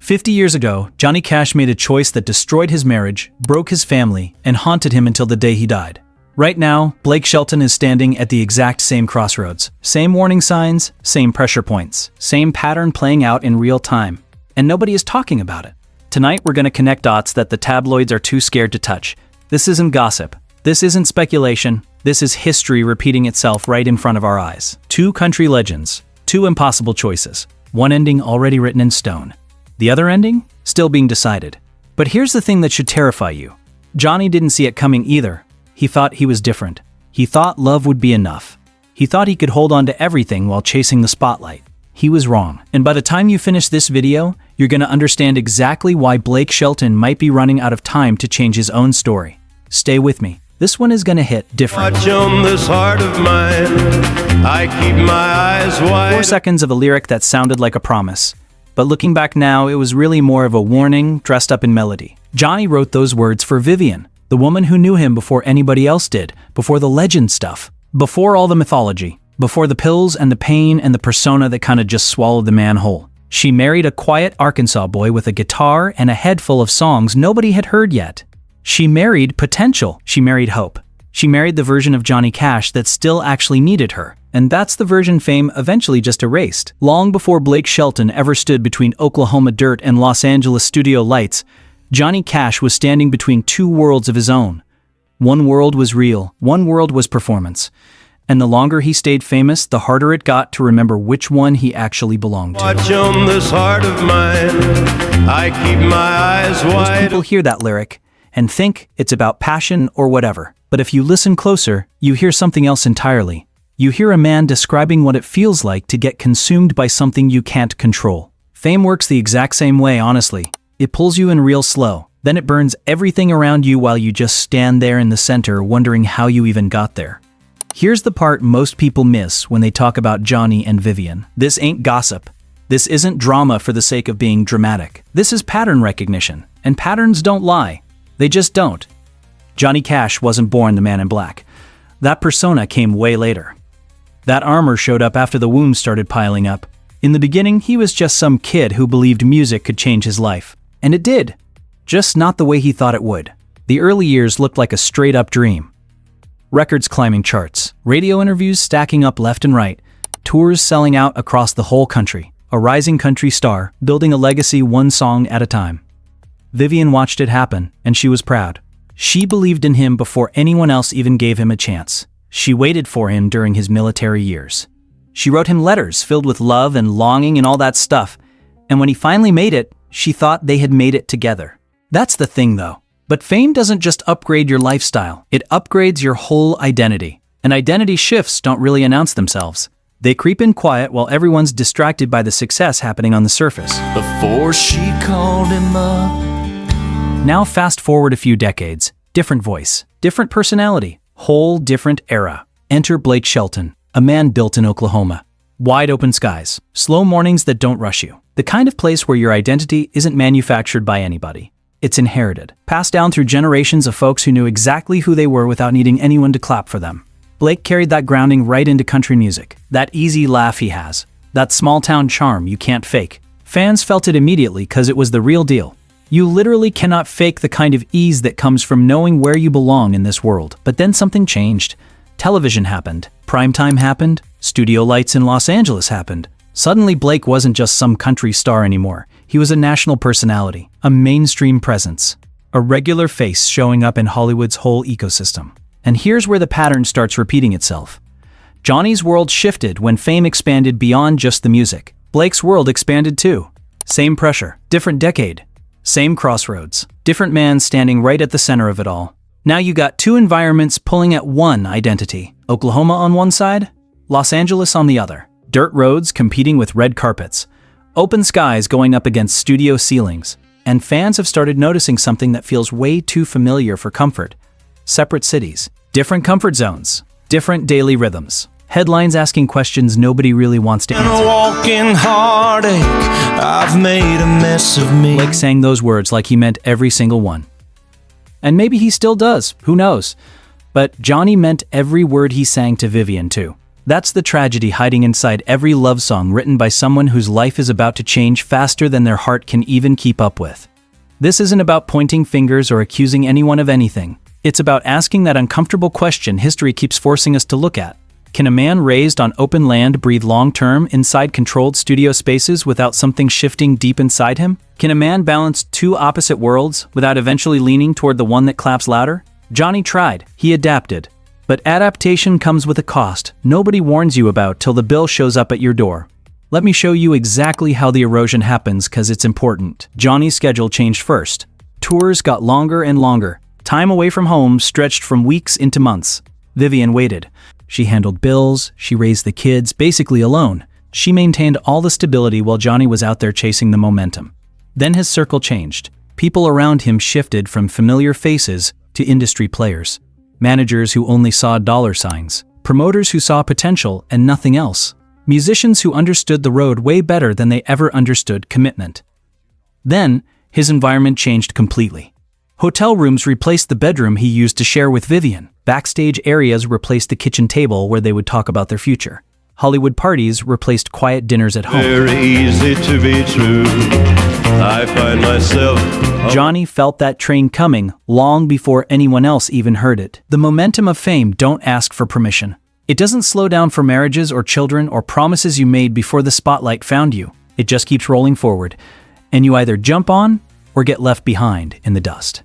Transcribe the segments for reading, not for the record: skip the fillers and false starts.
50 years ago, Johnny Cash made a choice that destroyed his marriage, broke his family, and haunted him until the day he died. Right now, Blake Shelton is standing at the exact same crossroads. Same warning signs, same pressure points, same pattern playing out in real time. And nobody is talking about it. Tonight, we're going to connect dots that the tabloids are too scared to touch. This isn't gossip. This isn't speculation. This is history repeating itself right in front of our eyes. Two country legends, two impossible choices. One ending already written in stone. The other ending? Still being decided. But here's the thing that should terrify you. Johnny didn't see it coming either. He thought he was different. He thought love would be enough. He thought he could hold on to everything while chasing the spotlight. He was wrong. And by the time you finish this video, you're going to understand exactly why Blake Shelton might be running out of time to change his own story. Stay with me. This one is going to hit different. Watch on this heart of mine. I keep my eyes wide. 4 seconds of a lyric that sounded like a promise. But looking back now, it was really more of a warning dressed up in melody. Johnny wrote those words for Vivian, the woman who knew him before anybody else did, before the legend stuff, before all the mythology, before the pills and the pain and the persona that kind of just swallowed the man whole. She married a quiet Arkansas boy with a guitar and a head full of songs nobody had heard yet. She married potential. She married hope. She married the version of Johnny Cash that still actually needed her. And that's the version fame eventually just erased. Long before Blake Shelton ever stood between Oklahoma dirt and Los Angeles studio lights, Johnny Cash was standing between two worlds of his own. One world was real, one world was performance. And the longer he stayed famous, the harder it got to remember which one he actually belonged to. Watch on this heart of mine. I keep my eyes wide. Most people hear that lyric and think it's about passion or whatever. But if you listen closer, you hear something else entirely. You hear a man describing what it feels like to get consumed by something you can't control. Fame works the exact same way, honestly. It pulls you in real slow. Then it burns everything around you while you just stand there in the center wondering how you even got there. Here's the part most people miss when they talk about Johnny and Vivian. This ain't gossip. This isn't drama for the sake of being dramatic. This is pattern recognition. And patterns don't lie. They just don't. Johnny Cash wasn't born the man in black. That persona came way later. That armor showed up after the wounds started piling up. In the beginning, he was just some kid who believed music could change his life. And it did. Just not the way he thought it would. The early years looked like a straight-up dream. Records climbing charts, radio interviews stacking up left and right, tours selling out across the whole country, a rising country star building a legacy one song at a time. Vivian watched it happen, and she was proud. She believed in him before anyone else even gave him a chance. She waited for him during his military years. She wrote him letters filled with love and longing and all that stuff, and when he finally made it, she thought they had made it together. That's the thing, though. But fame doesn't just upgrade your lifestyle, it upgrades your whole identity. And identity shifts don't really announce themselves. They creep in quiet while everyone's distracted by the success happening on the surface. Before she called him up. Now fast forward a few decades. Different voice, different personality, whole different era. Enter Blake Shelton, a man built in Oklahoma. Wide open skies, slow mornings that don't rush you. The kind of place where your identity isn't manufactured by anybody. It's inherited, passed down through generations of folks who knew exactly who they were without needing anyone to clap for them. Blake carried that grounding right into country music. That easy laugh he has. That small-town charm you can't fake. Fans felt it immediately because it was the real deal. You literally cannot fake the kind of ease that comes from knowing where you belong in this world. But then something changed. Television happened. Primetime happened. Studio lights in Los Angeles happened. Suddenly Blake wasn't just some country star anymore. He was a national personality, a mainstream presence, a regular face showing up in Hollywood's whole ecosystem. And here's where the pattern starts repeating itself. Johnny's world shifted when fame expanded beyond just the music. Blake's world expanded too. Same pressure, different decade. Same crossroads, different man standing right at the center of it all. Now you got two environments pulling at one identity. Oklahoma on one side, Los Angeles on the other. Dirt roads competing with red carpets. Open skies going up against studio ceilings. And fans have started noticing something that feels way too familiar for comfort. Separate cities, different comfort zones, different daily rhythms. Headlines asking questions nobody really wants to answer. Walking heartache, I've made a mess of me. Blake sang those words like he meant every single one. And maybe he still does, who knows? But Johnny meant every word he sang to Vivian too. That's the tragedy hiding inside every love song written by someone whose life is about to change faster than their heart can even keep up with. This isn't about pointing fingers or accusing anyone of anything. It's about asking that uncomfortable question history keeps forcing us to look at. Can a man raised on open land breathe long-term inside controlled studio spaces without something shifting deep inside him? Can a man balance two opposite worlds without eventually leaning toward the one that claps louder? Johnny tried. He adapted. But adaptation comes with a cost nobody warns you about till the bill shows up at your door. Let me show you exactly how the erosion happens, cause it's important. Johnny's schedule changed first. Tours got longer and longer. Time away from home stretched from weeks into months. Vivian waited. She handled bills, she raised the kids, basically alone. She maintained all the stability while Johnny was out there chasing the momentum. Then his circle changed. People around him shifted from familiar faces to industry players. Managers who only saw dollar signs. Promoters who saw potential and nothing else. Musicians who understood the road way better than they ever understood commitment. Then, his environment changed completely. Hotel rooms replaced the bedroom he used to share with Vivian. Backstage areas replaced the kitchen table where they would talk about their future. Hollywood parties replaced quiet dinners at home. Very easy to be true. I find myself. Johnny felt that train coming long before anyone else even heard it. The momentum of fame don't ask for permission. It doesn't slow down for marriages or children or promises you made before the spotlight found you. It just keeps rolling forward. And you either jump on or get left behind in the dust.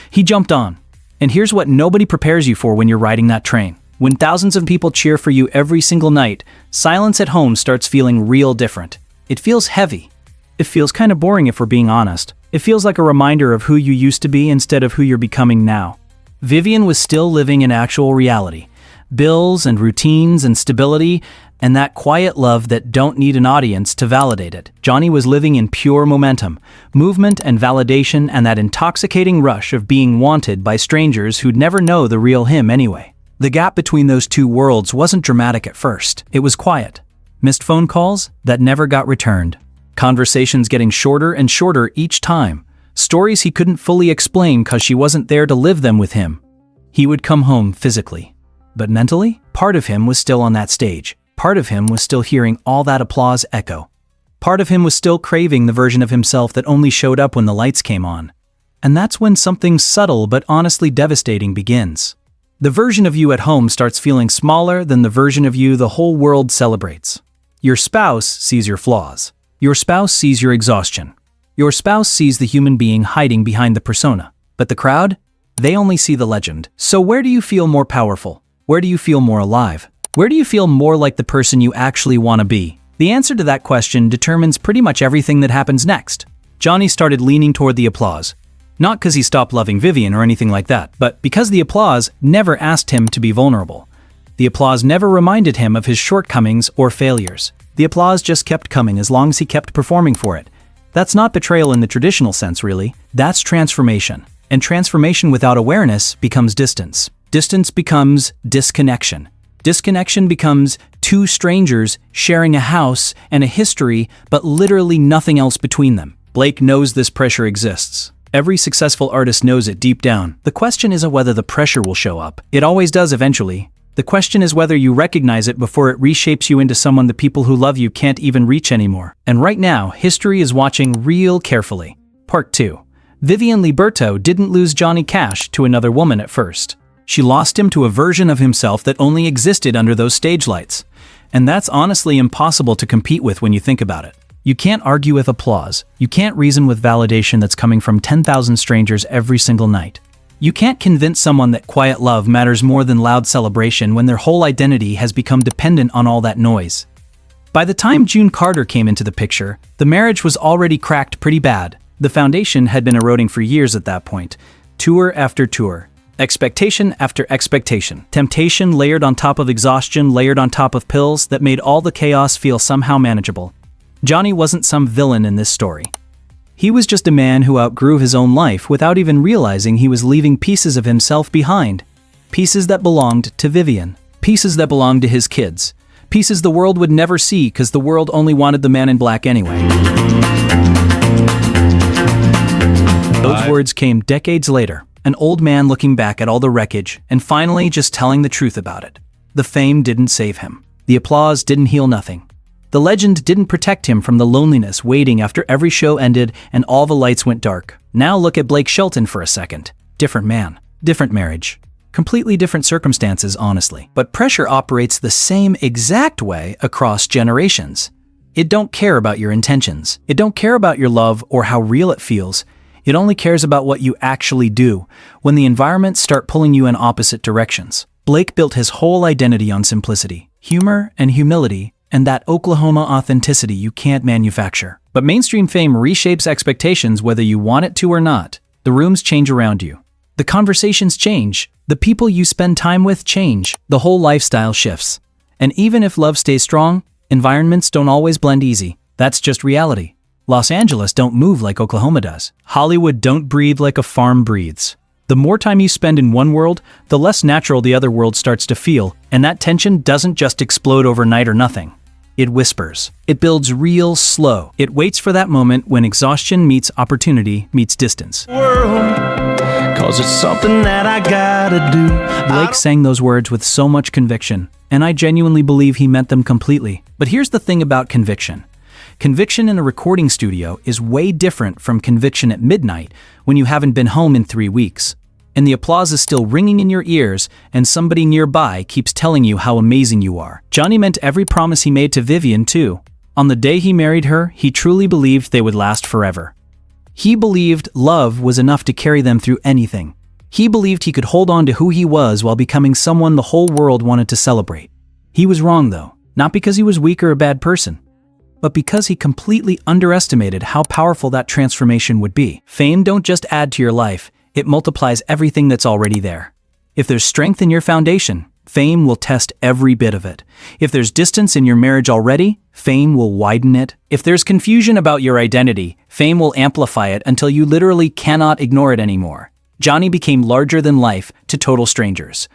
He jumped on. And here's what nobody prepares you for when you're riding that train. When thousands of people cheer for you every single night, silence at home starts feeling real different. It feels heavy. It feels kind of boring if we're being honest. It feels like a reminder of who you used to be instead of who you're becoming now. Vivian was still living in actual reality. Bills and routines and stability and that quiet love that don't need an audience to validate it. Johnny was living in pure momentum, movement and validation, and that intoxicating rush of being wanted by strangers who'd never know the real him anyway. The gap between those two worlds wasn't dramatic at first. It was quiet. Missed phone calls that never got returned. Conversations getting shorter and shorter each time. Stories he couldn't fully explain because she wasn't there to live them with him. He would come home physically. But mentally, part of him was still on that stage. Part of him was still hearing all that applause echo. Part of him was still craving the version of himself that only showed up when the lights came on. And that's when something subtle but honestly devastating begins. The version of you at home starts feeling smaller than the version of you the whole world celebrates. Your spouse sees your flaws. Your spouse sees your exhaustion. Your spouse sees the human being hiding behind the persona. But the crowd? They only see the legend. So where do you feel more powerful? Where do you feel more alive? Where do you feel more like the person you actually want to be? The answer to that question determines pretty much everything that happens next. Johnny started leaning toward the applause. Not because he stopped loving Vivian or anything like that, but because the applause never asked him to be vulnerable. The applause never reminded him of his shortcomings or failures. The applause just kept coming as long as he kept performing for it. That's not betrayal in the traditional sense, really. That's transformation. And transformation without awareness becomes distance. Distance becomes disconnection. Disconnection becomes two strangers sharing a house and a history, but literally nothing else between them. Blake knows this pressure exists. Every successful artist knows it deep down. The question isn't whether the pressure will show up. It always does eventually. The question is whether you recognize it before it reshapes you into someone the people who love you can't even reach anymore. And right now, history is watching real carefully. Part 2. Vivian Liberto didn't lose Johnny Cash to another woman at first. She lost him to a version of himself that only existed under those stage lights. And that's honestly impossible to compete with when you think about it. You can't argue with applause. You can't reason with validation that's coming from 10,000 strangers every single night. You can't convince someone that quiet love matters more than loud celebration when their whole identity has become dependent on all that noise. By the time June Carter came into the picture, the marriage was already cracked pretty bad. The foundation had been eroding for years at that point. Tour after tour. Expectation after expectation. Temptation layered on top of exhaustion, layered on top of pills that made all the chaos feel somehow manageable. Johnny wasn't some villain in this story. He was just a man who outgrew his own life without even realizing he was leaving pieces of himself behind. Pieces that belonged to Vivian. Pieces that belonged to his kids. Pieces the world would never see because the world only wanted the man in black anyway. Those words came decades later, an old man looking back at all the wreckage and finally just telling the truth about it. The fame didn't save him. The applause didn't heal nothing. The legend didn't protect him from the loneliness waiting after every show ended and all the lights went dark. Now look at Blake Shelton for a second. Different man, different marriage. Completely different circumstances, honestly. But pressure operates the same exact way across generations. It don't care about your intentions. It don't care about your love or how real it feels. It only cares about what you actually do when the environments start pulling you in opposite directions. Blake built his whole identity on simplicity, humor and humility, and that Oklahoma authenticity you can't manufacture. But mainstream fame reshapes expectations whether you want it to or not. The rooms change around you. The conversations change. The people you spend time with change. The whole lifestyle shifts. And even if love stays strong, environments don't always blend easy. That's just reality. Los Angeles don't move like Oklahoma does. Hollywood don't breathe like a farm breathes. The more time you spend in one world, the less natural the other world starts to feel, and that tension doesn't just explode overnight or nothing. It whispers. It builds real slow. It waits for that moment when exhaustion meets opportunity meets distance. Cause it's something that I gotta do. Blake sang those words with so much conviction, and I genuinely believe he meant them completely. But here's the thing about conviction. Conviction in a recording studio is way different from conviction at midnight when you haven't been home in 3 weeks. And the applause is still ringing in your ears, and somebody nearby keeps telling you how amazing you are. Johnny meant every promise he made to Vivian, too. On the day he married her, he truly believed they would last forever. He believed love was enough to carry them through anything. He believed he could hold on to who he was while becoming someone the whole world wanted to celebrate. He was wrong, though, not because he was weak or a bad person, but because he completely underestimated how powerful that transformation would be. Fame don't just add to your life, it multiplies everything that's already there. If there's strength in your foundation, fame will test every bit of it. If there's distance in your marriage already, fame will widen it. If there's confusion about your identity, fame will amplify it until you literally cannot ignore it anymore. Johnny became larger than life to total strangers,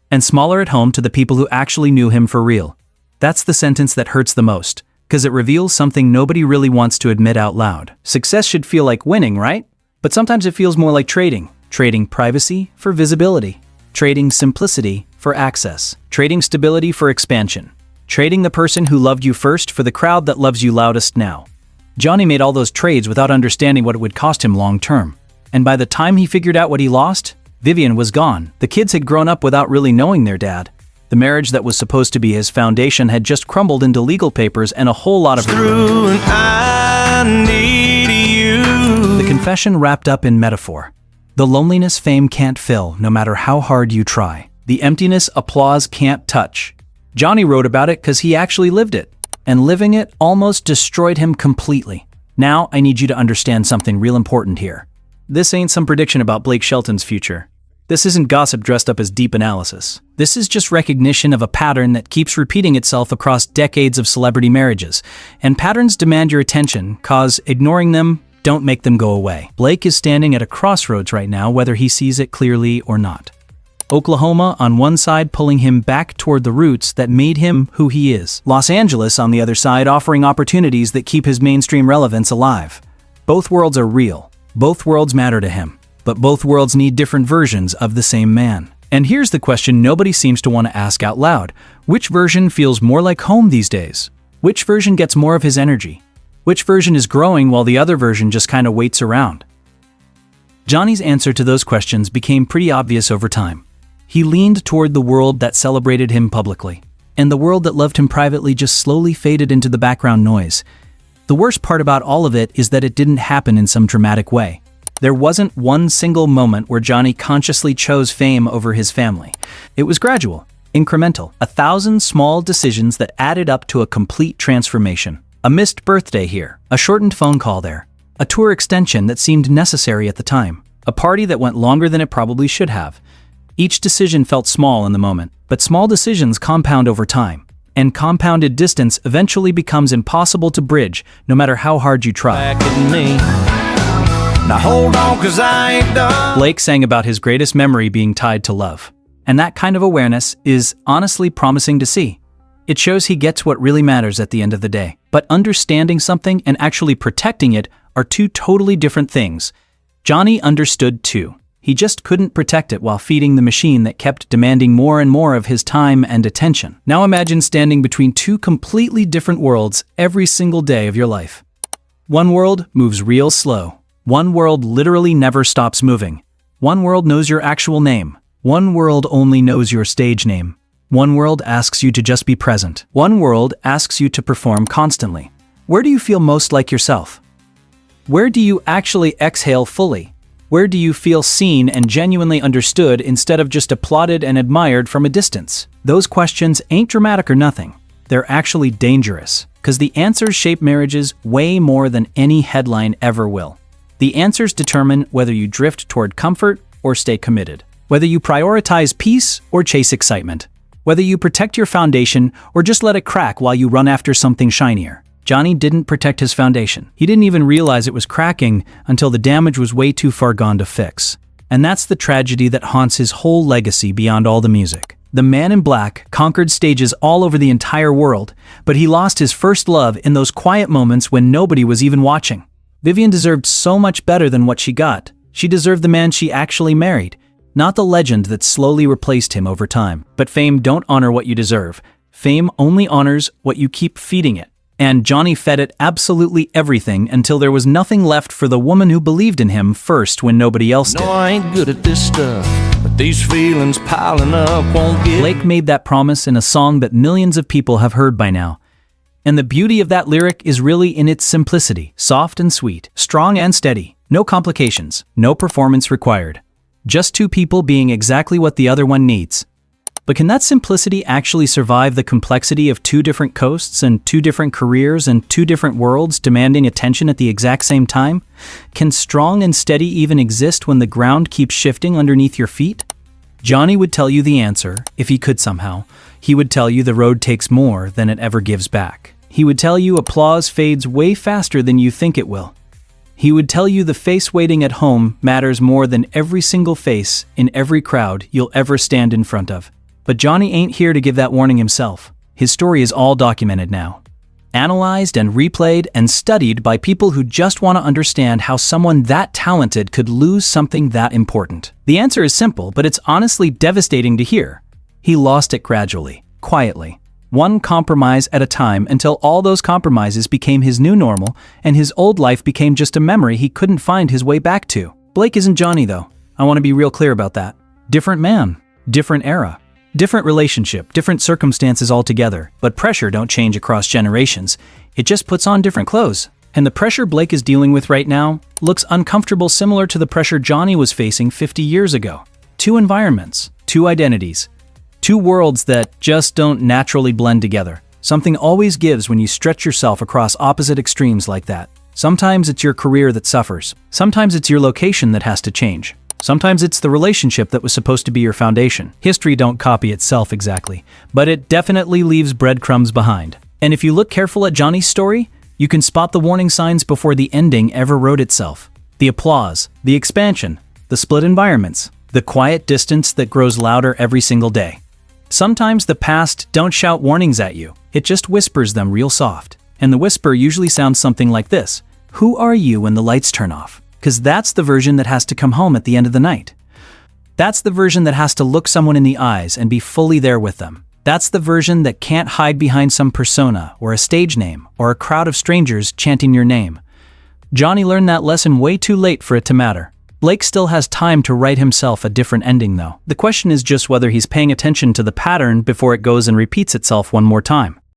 and smaller at home to the people who actually knew him for real. That's the sentence that hurts the most, because it reveals something nobody really wants to admit out loud. Success should feel like winning, right? But sometimes it feels more like trading. Trading privacy for visibility. Trading simplicity for access. Trading stability for expansion. Trading the person who loved you first for the crowd that loves you loudest now. Johnny made all those trades without understanding what it would cost him long term. And by the time he figured out what he lost, Vivian was gone. The kids had grown up without really knowing their dad. The marriage that was supposed to be his foundation had just crumbled into legal papers and a whole lot of Through and I need you. The confession wrapped up in metaphor. The loneliness fame can't fill, no matter how hard you try. The emptiness applause can't touch. Johnny wrote about it because he actually lived it, and living it almost destroyed him completely. Now I need you to understand something real important here. This ain't some prediction about Blake Shelton's future. This isn't gossip dressed up as deep analysis. This is just recognition of a pattern that keeps repeating itself across decades of celebrity marriages. And patterns demand your attention, cause ignoring them don't make them go away. Blake is standing at a crossroads right now, whether he sees it clearly or not. Oklahoma on one side pulling him back toward the roots that made him who he is. Los Angeles on the other side offering opportunities that keep his mainstream relevance alive. Both worlds are real. Both worlds matter to him. But both worlds need different versions of the same man. And here's the question nobody seems to want to ask out loud. Which version feels more like home these days? Which version gets more of his energy? Which version is growing while the other version just kind of waits around? Johnny's answer to those questions became pretty obvious over time. He leaned toward the world that celebrated him publicly, and the world that loved him privately just slowly faded into the background noise. The worst part about all of it is that it didn't happen in some dramatic way. There wasn't one single moment where Johnny consciously chose fame over his family. It was gradual, incremental, 1,000 small decisions that added up to a complete transformation. A missed birthday here, a shortened phone call there, a tour extension that seemed necessary at the time, a party that went longer than it probably should have. Each decision felt small in the moment, but small decisions compound over time, and compounded distance eventually becomes impossible to bridge no matter how hard you try. Back at me. Now hold on, 'cause I ain't done. Blake sang about his greatest memory being tied to love. And that kind of awareness is honestly promising to see. It shows he gets what really matters at the end of the day. But understanding something and actually protecting it are two totally different things. Johnny understood too. He just couldn't protect it while feeding the machine that kept demanding more and more of his time and attention. Now imagine standing between two completely different worlds every single day of your life. One world moves real slow. One world literally never stops moving. One world knows your actual name. One world only knows your stage name. One world asks you to just be present. One world asks you to perform constantly. Where do you feel most like yourself? Where do you actually exhale fully? Where do you feel seen and genuinely understood instead of just applauded and admired from a distance? Those questions ain't dramatic or nothing. They're actually dangerous, because the answers shape marriages way more than any headline ever will. The answers determine whether you drift toward comfort or stay committed, whether you prioritize peace or chase excitement, whether you protect your foundation or just let it crack while you run after something shinier. Johnny didn't protect his foundation. He didn't even realize it was cracking until the damage was way too far gone to fix. And that's the tragedy that haunts his whole legacy beyond all the music. The man in black conquered stages all over the entire world, but he lost his first love in those quiet moments when nobody was even watching. Vivian deserved so much better than what she got. She deserved the man she actually married, not the legend that slowly replaced him over time. But fame don't honor what you deserve. Fame only honors what you keep feeding it. And Johnny fed it absolutely everything until there was nothing left for the woman who believed in him first when nobody else did. No, I ain't good at this stuff, but these feelings piling up won't get. Blake made that promise in a song that millions of people have heard by now. And the beauty of that lyric is really in its simplicity, soft and sweet, strong and steady, no complications, no performance required. Just two people being exactly what the other one needs. But can that simplicity actually survive the complexity of two different coasts and two different careers and two different worlds demanding attention at the exact same time? Can strong and steady even exist when the ground keeps shifting underneath your feet? Johnny would tell you the answer, if he could somehow. He would tell you the road takes more than it ever gives back. He would tell you applause fades way faster than you think it will. He would tell you the face waiting at home matters more than every single face in every crowd you'll ever stand in front of. But Johnny ain't here to give that warning himself. His story is all documented now. Analyzed and replayed and studied by people who just want to understand how someone that talented could lose something that important. The answer is simple, but it's honestly devastating to hear. He lost it gradually, quietly, one compromise at a time until all those compromises became his new normal and his old life became just a memory he couldn't find his way back to. Blake isn't Johnny though. I want to be real clear about that. Different man, different era. Different relationship, different circumstances altogether, but pressure don't change across generations. It just puts on different clothes. And the pressure Blake is dealing with right now looks uncomfortable, similar to the pressure Johnny was facing 50 years ago. Two environments, two identities, two worlds that just don't naturally blend together. Something always gives when you stretch yourself across opposite extremes like that. Sometimes it's your career that suffers. Sometimes it's your location that has to change. Sometimes it's the relationship that was supposed to be your foundation. History don't copy itself exactly, but it definitely leaves breadcrumbs behind. And if you look careful at Johnny's story, you can spot the warning signs before the ending ever wrote itself. The applause, the expansion, the split environments, the quiet distance that grows louder every single day. Sometimes the past don't shout warnings at you, it just whispers them real soft. And the whisper usually sounds something like this: who are you when the lights turn off? Because that's the version that has to come home at the end of the night. That's the version that has to look someone in the eyes and be fully there with them. That's the version that can't hide behind some persona or a stage name or a crowd of strangers chanting your name. Johnny learned that lesson way too late for it to matter. Blake still has time to write himself a different ending though. The question is just whether he's paying attention to the pattern before it goes and repeats itself one more time.